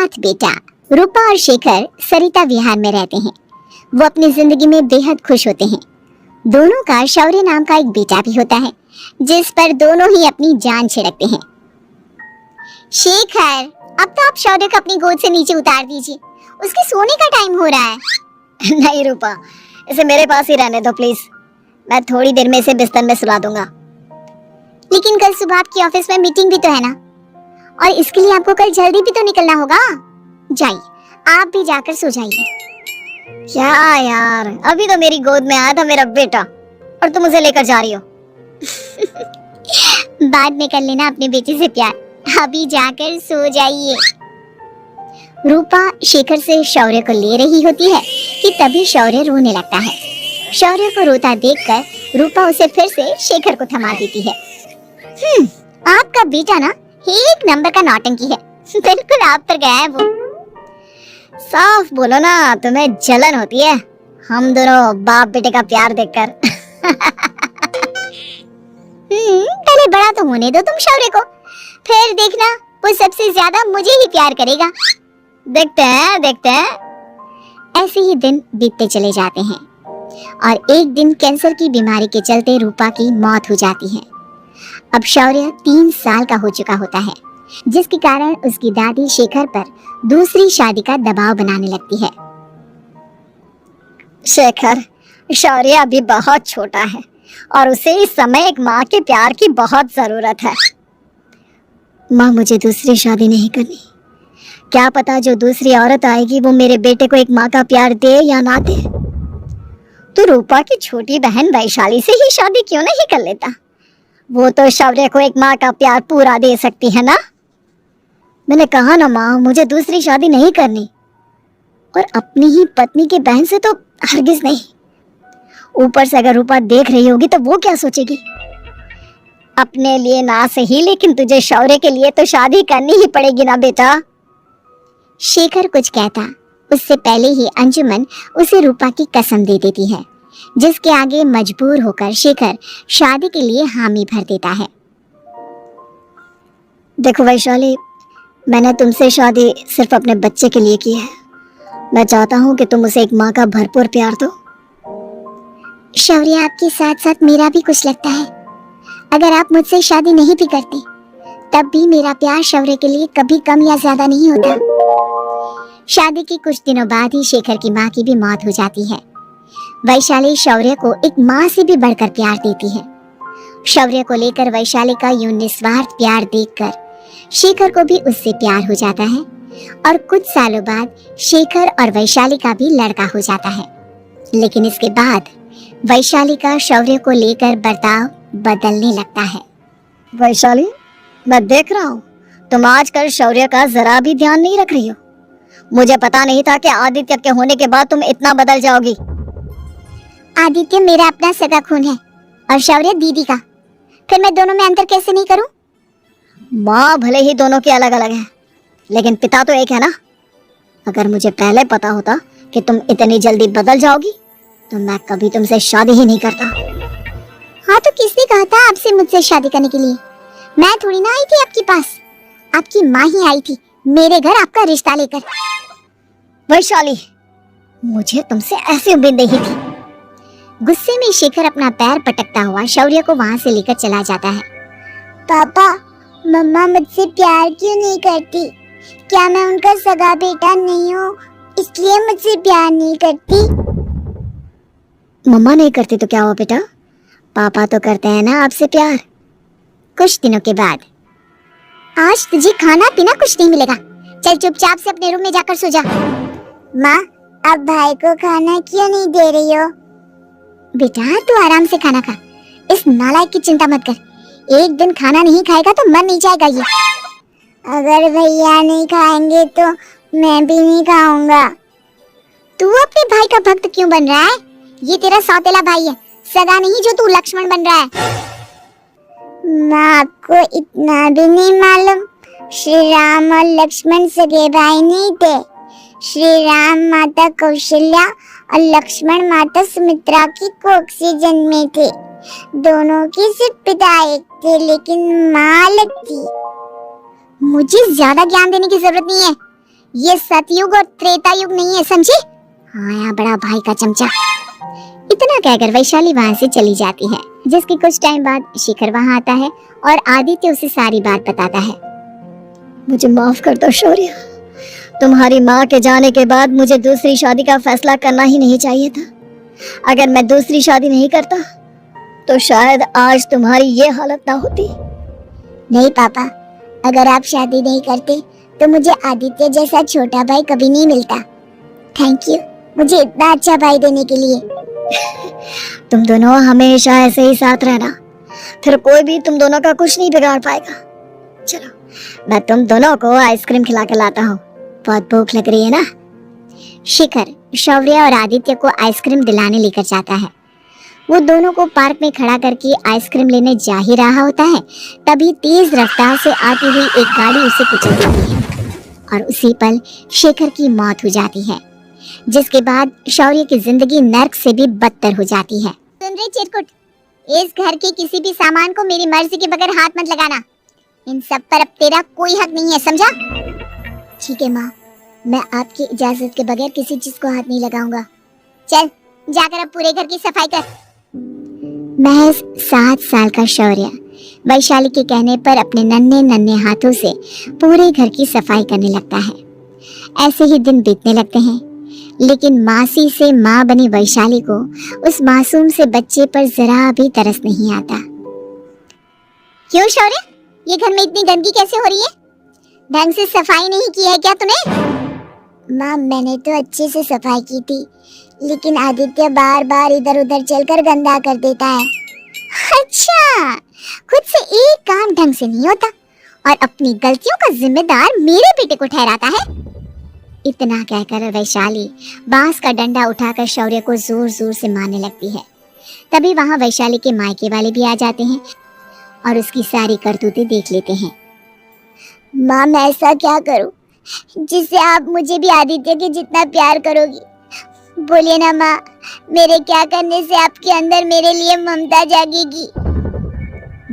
अनाथ बेटा। रूपा और शेखर सरिता विहार में रहते हैं। वो अपनी जिंदगी में बेहद खुश होते हैं। दोनों का शौर्य नाम का एक बेटा भी होता है, जिस पर दोनों ही अपनी जान छिड़कते हैं। शेखर, अब तो आप शौर्य को अपनी गोद से नीचे उतार दीजिए, उसके सोने का टाइम हो रहा है। नहीं रूपा, इसे मेरे पास ही रहने दो प्लीज। मैं थोड़ी देर में इसे बिस्तर में सुला दूंगा। लेकिन कल सुबह आपकी ऑफिस में मीटिंग भी तो है ना, और इसके लिए आपको कल जल्दी भी तो निकलना होगा। जाइए, आप भी जाकर सो जाइए। क्या यार, अभी तो मेरी गोद में आया था मेरा बेटा और तुम उसे लेकर जा रही हो। बाद में कर लेना अपने बेटे से प्यार, अभी जाकर सो जाइए। रूपा शेखर से शौर्य को ले रही होती है कि तभी शौर्य रोने लगता है। शौर्य को रोता देखकर रूपा उसे फिर से शेखर को थमा देती है। आपका बेटा ना एक नंबर का नौटंकी है, बिल्कुल आप पर गया है वो। साफ बोलो ना, तुम्हें जलन होती है हम दोनों बाप बेटे का प्यार देखकर। पहले बड़ा तो होने दो तुम शौर्य को, फिर देखना वो सबसे ज्यादा मुझे ही प्यार करेगा। देखते हैं। ऐसे ही दिन बीतते चले जाते हैं और एक दिन कैंसर की बीमारी के चलते रूपा की मौत हो जाती है। अब शौर्य 3 साल का हो चुका होता है, जिसके कारण उसकी दादी शेखर पर दूसरी शादी का दबाव बनाने लगती है। शेखर, शौर्य अभी बहुत छोटा है और उसे इस समय एक माँ के प्यार की बहुत जरूरत है। माँ, मुझे दूसरी शादी नहीं करनी। क्या पता जो दूसरी औरत आएगी वो मेरे बेटे को एक माँ का प्यार दे या ना दे। तो रूपा की छोटी बहन वैशाली से ही शादी क्यों नहीं कर लेता? वो तो शौर्य को एक माँ का प्यार पूरा दे सकती है ना। मैंने कहा ना माँ, मुझे दूसरी शादी नहीं करनी, और अपनी ही पत्नी के बहन से तो हरगिज नहीं। ऊपर से अगर रूपा देख रही होगी तो वो क्या सोचेगी? अपने लिए ना सही, लेकिन तुझे शौर्य के लिए तो शादी करनी ही पड़ेगी ना बेटा। शेखर कुछ कहता उससे पहले ही अंजुमन उसे रूपा की कसम दे देती है, जिसके आगे मजबूर होकर शेखर शादी के लिए हामी भर देता है। देखो वैशाली, मैंने तुमसे शादी सिर्फ अपने बच्चे के लिए की है। मैं चाहता हूँ कि तुम उसे एक माँ का भरपूर प्यार दो। शौर्य, आपके साथ साथ मेरा भी कुछ लगता है। अगर आप मुझसे शादी नहीं भी करते तब भी मेरा प्यार शौर्य के लिए कभी कम या ज्यादा नहीं होता। शादी के कुछ दिनों बाद ही शेखर की माँ की भी मौत हो जाती है। वैशाली शौर्य को एक माँ से भी बढ़कर प्यार देती है। शौर्य को लेकर वैशाली का यूं निस्वार्थ प्यार देखकर शेखर को भी उससे प्यार हो जाता है और कुछ सालों बाद शेखर और वैशाली का भी लड़का हो जाता है। लेकिन इसके बाद वैशाली का शौर्य को लेकर बर्ताव बदलने लगता है। वैशाली, मैं देख रहा हूँ तुम आजकल शौर्य का जरा भी ध्यान नहीं रख रही हो। मुझे पता नहीं था कि आदित्य के होने के बाद तुम इतना बदल जाओगी। आदित्य मेरा अपना सगा खून है और शौर्य दीदी का, फिर मैं दोनों में अंतर कैसे नहीं करूं? माँ भले ही दोनों की अलग अलग है, लेकिन पिता तो एक है ना। अगर मुझे पहले पता होता कि तुम इतनी जल्दी बदल जाओगी तो मैं कभी तुमसे शादी ही नहीं करता। हाँ, तो किसने कहा था आपसे मुझसे शादी करने के लिए? मैं थोड़ी ना आई थी आपके पास, आपकी माँ ही आई थी मेरे घर आपका रिश्ता लेकर। वैशाली, मुझे तुमसे ऐसी उम्मीद नहीं थी। गुस्से में शेखर अपना पैर पटकता हुआ शौर्य को वहाँ से लेकर चला जाता है। पापा, मम्मा मुझसे प्यार क्यों नहीं करती? क्या मैं उनका सगा बेटा नहीं हूँ इसलिए मुझसे प्यार नहीं करती? मम्मा नहीं करती तो क्या हुआ बेटा, पापा तो करते हैं ना आपसे प्यार। कुछ दिनों के बाद, आज तुझे खाना पीना कुछ नहीं मिलेगा, चल चुपचाप से अपने रूम में जाकर सो जा। माँ, अब भाई को खाना क्यों नहीं दे रही हो? बेटा तू आराम से खाना खा, इस नालायक की चिंता मत कर। एक दिन खाना नहीं खाएगा तो मर नहीं जाएगा ये। अगर भैया नहीं खाएंगे तो मैं भी नहीं खाऊंगा। तू अपने भाई का भक्त क्यों बन रहा है? ये तेरा सौतेला भाई है, सगा नहीं जो तू लक्ष्मण बन रहा है। माँ, आपको इतना भी नहीं मालूम, श्री राम और लक्ष्मण सगे भाई नहीं थे। श्री राम माता कौशल्या और लक्ष्मण माता सुमित्रा की कोख से जन्मे थे। दोनों की सिर्फ पिता एक थे लेकिन माँ अलग थी। मुझे ज्यादा ज्ञान देने की जरूरत नहीं है, ये सतयुग और त्रेता युग नहीं है, समझे? हाँ यहाँ बड़ा भाई का चमचा। इतना कहकर वैशाली वहां से चली जाती है, जिसके कुछ टाइम बाद शिखर वहां आता है और आदित्य उसे सारी बात बताता है। मुझे माफ कर दो शौर्य, तुम्हारी माँ के जाने के बाद मुझे दूसरी शादी का फैसला करना ही नहीं चाहिए था। अगर मैं दूसरी शादी नहीं करता तो शायद आज तुम्हारी ये हालत ना होती। नहीं पापा, अगर आप शादी नहीं करते तो मुझे आदित्य जैसा छोटा भाई कभी नहीं मिलता। थैंक यू मुझे इतना अच्छा भाई देने के लिए। तुम दोनों हमेशा ऐसे ही साथ रहना, फिर कोई भी तुम दोनों का कुछ नहीं बिगाड़ पाएगा। चलो मैं तुम दोनों को आइसक्रीम खिला के लाता हूँ, बहुत भूख लग रही है ना। शिखर शौर्य और आदित्य को आइसक्रीम दिलाने लेकर जाता है। वो दोनों को पार्क में खड़ा करके आइसक्रीम लेने जा ही रहा होता है, तभी तेज रफ्तार से आती हुई एक गाड़ी उसे कुचल देती है और उसी पल शेखर की मौत हो जाती है, जिसके बाद शौर्य की जिंदगी नर्क से भी बदतर हो जाती है। सुन रहे चिरकुट, इस घर के किसी भी सामान को मेरी मर्जी के बगैर हाथ मत लगाना। इन सब पर अब तेरा कोई हक नहीं है, समझा? ठीक है माँ, मैं आपकी इजाजत के बगैर किसी चीज को हाथ नहीं लगाऊंगा। चल जाकर अब पूरे घर की सफाई कर। महज 7 साल का शौर्य वैशाली के कहने पर अपने नन्हे नन्हे हाथों से पूरे घर की सफाई करने लगता है। ऐसे ही दिन बीतने लगते हैं, लेकिन मासी से माँ बनी वैशाली को उस मासूम से बच्चे पर जरा भी तरस नहीं आता। क्यों शौर्य, ये घर में इतनी गंदगी कैसे हो रही है? ढंग से सफाई नहीं की है क्या तूने? माँ मैंने तो अच्छे से सफाई की थी, लेकिन आदित्य बार बार इधर उधर चलकर गंदा कर देता है। अच्छा, खुद से एक काम ढंग से नहीं होता और अपनी गलतियों का जिम्मेदार मेरे बेटे को ठहराता है। इतना कहकर वैशाली बांस का डंडा उठाकर शौर्य को जोर जोर से मारने लगती है। तभी वहां वैशाली के मायके वाले भी आ जाते हैं और उसकी सारी करतूतें देख लेते हैं। माँ मैं ऐसा क्या करूं जिससे आप मुझे भी आदित्य के जितना प्यार करोगी? बोलिए ना माँ, मेरे क्या करने से आपके अंदर मेरे लिए ममता जागेगी?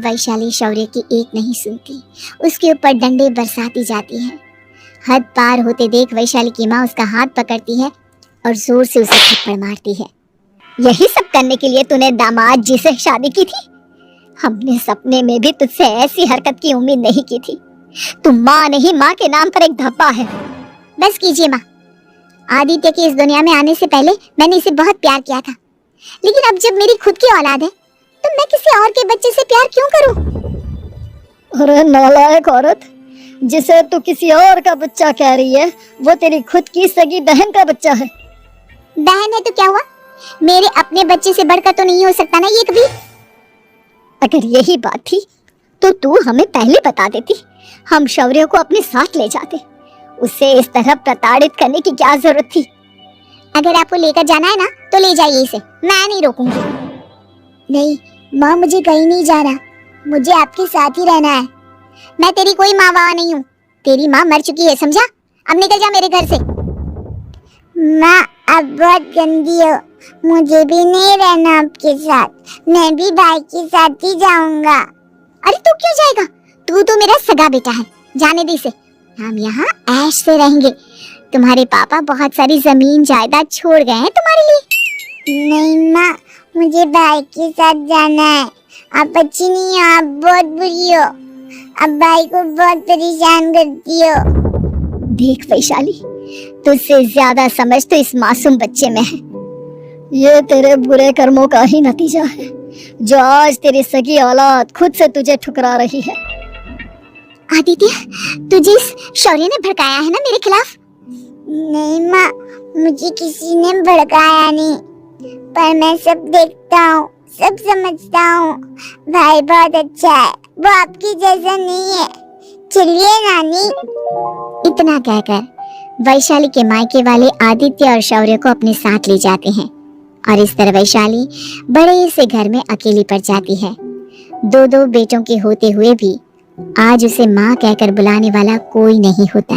वैशाली शौर्य की एक नहीं सुनती, उसके ऊपर डंडे बरसाती जाती है। हद पार होते देख वैशाली की माँ उसका हाथ पकड़ती है और जोर से उसे थप्पड़ मारती है। यही सब करने के लिए तूने दामाद जी से शादी की थी? हमने सपने में भी तुझसे ऐसी हरकत की उम्मीद नहीं की थी। तू माँ नहीं, माँ के नाम पर एक धब्बा है। बस कीजिए माँ, आदित्य के इस दुनिया में आने से पहले मैंने इसे बहुत प्यार किया था, लेकिन अब जब मेरी खुद की औलाद है तो मैं किसी और के बच्चे से प्यार क्यों करूं? अरे नालायक औरत, जिसे तू किसी और का बच्चा कह रही है वो तेरी खुद की सगी बहन का बच्चा है। बहन है तो क्या हुआ, मेरे अपने बच्चे से बढ़कर तो नहीं हो सकता ना ये कभी। अगर यही बात थी तो तू हमें पहले बता देती, हम शौर्य को अपने साथ ले जाते। उसे इस तरह प्रताड़ित करने की क्या जरूरत थी? अगर आपको लेकर जाना है ना तो ले जाइए इसे, मैं नहीं रोकूंगी। नहीं माँ, मुझे कहीं नहीं जाना, मुझे आपके साथ ही रहना है। मैं तेरी कोई माँ बाबा नहीं हूँ, तेरी माँ मर चुकी है, समझा? अब निकल जा मेरे घर से। माँ अब बहुत गंदी हो, मुझे भी नहीं रहना आपके साथ, मैं भी भाई के साथ ही जाऊंगा। अरे तू क्यों जाएगा, तू तो मेरा सगा बेटा है, जाने दे इसे। हम यहाँ ऐश से रहेंगे, तुम्हारे पापा बहुत सारी जमीन जायदाद छोड़ गए हैं तुम्हारे लिए। नहीं माँ, मुझे भाई के साथ जाना है। आप अच्छी नहीं हो, आप बहुत बुरी हो, आप भाई को बहुत परेशान करती हो। देख वैशाली, तुझसे ज्यादा समझ तो इस मासूम बच्चे में है। ये तेरे बुरे कर्मों का ही नतीजा है, जो आज तेरी सगी औलाद खुद से तुझे ठुकरा रही है। आदित्य, तुझे इस शौर्य ने भड़काया है ना मेरे खिलाफ? नहीं माँ, मुझे किसी ने भड़काया नहीं, पर मैं सब देखता हूँ, सब समझता हूँ। भाई बहुत अच्छा है, वो आपकी जैसा नहीं है। चलिए नानी। इतना कहकर वैशाली के मायके वाले आदित्य और शौर्य को अपने साथ ले जाते हैं और इस तरह वैशाली बड़े से घर में अकेली पड़ जाती है। 2 बेटों के होते हुए भी आज उसे माँ कहकर बुलाने वाला कोई नहीं होता।